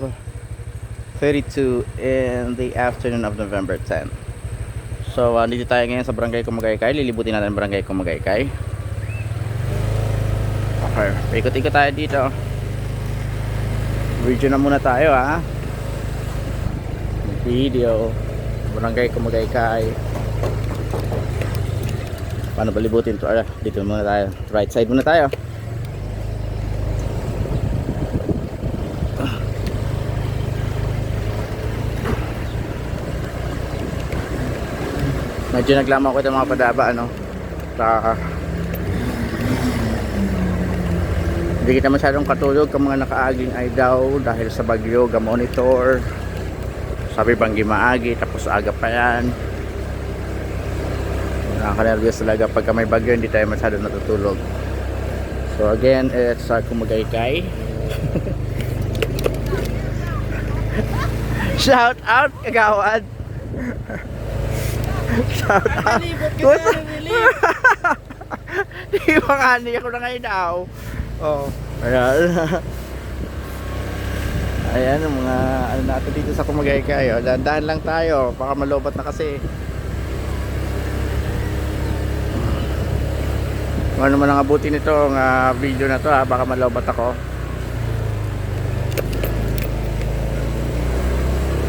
32 in the afternoon of November 10. So, dito tayo ngayon sa Barangay Kumagaykay. Lilibutin natin Barangay Kumagaykay. Okay, ikot-ikot tayo dito. Video na muna tayo ha. Video. Barangay Kumagaykay. Paano balibutin ito? Dito muna tayo. Right side muna tayo. Medyo naglama ko ng mga padaba hindi kita masyadong katulog kung mga nakaaging ay daw dahil sa bagyo, ga-monitor sabi banggi maagi tapos aga pa yan. Nakaka-nervous talaga pagka may bagyo, hindi tayo masyadong natutulog. So again, it's Kumagaykay. Shout out Kagawad. Shout out. Di ba nga niya ko na ngayon daw. Oh, ayan. Ayan ang mga ano natin dito sa Kumagaykay. Dahan-dahan lang tayo, baka malobat na kasi. Ano man ang abutin nitong video na to baka malobat ako.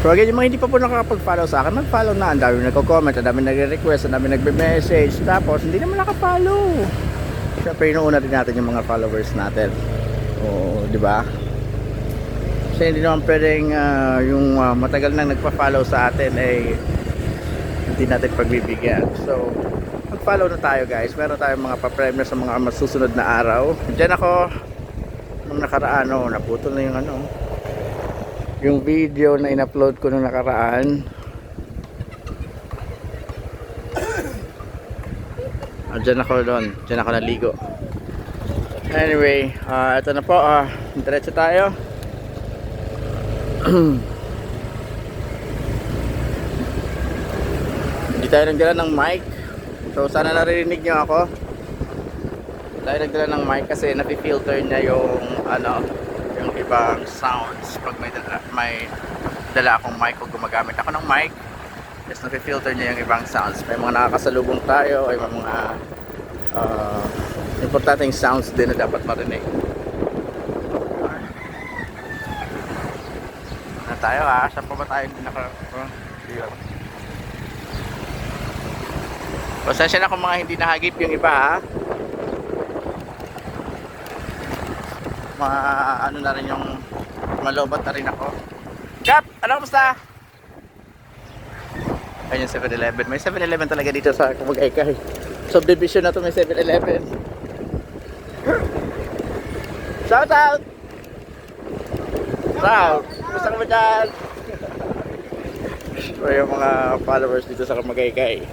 So again, yung mga hindi pa po nakakapag-follow sa akin, mag-follow na. Ang dami nagko-comment, ang dami nagre-request, ang dami nagbe-message. Tapos, hindi naman nakapollow. Siyempre, inuuna din natin yung mga followers natin. Oo, di ba? Kasi hindi naman pwedeng yung matagal nang nagpa-follow sa atin ay hindi natin pagbibigyan. So, mag-follow na tayo guys. Meron tayong mga pa-premiere sa mga masusunod na araw. Diyan ako, nung nakaraan, naputol na yung video na in-upload ko nung nakaraan. Diyan ako doon. Diyan ako naligo. Anyway, ito na po. Diretso tayo. Hindi tayo nagdala ng mic. So sana naririnig nyo ako. Tayo nagdala ng mic kasi napi-filter niya yung yung ibang sounds pag may dala akong mic o gumagamit ako ng mic, just napi-filter niya yung ibang sounds. May mga nakakasalubong tayo, ay may mga importanteng sounds din na dapat marinig. Ano tayo saan pa ba tayo pasensya na kung mga hindi nahagip yung iba ano na rin yung malobat na rin ako. Kap! Ano kamusta? Ayun yung 7-Eleven. May 7-Eleven talaga dito sa Kumagaykay. Subdivision na to, may 7-Eleven. Shout out! Wow! Gusto ka ba dyan? So yung mga followers dito sa Kumagaykay.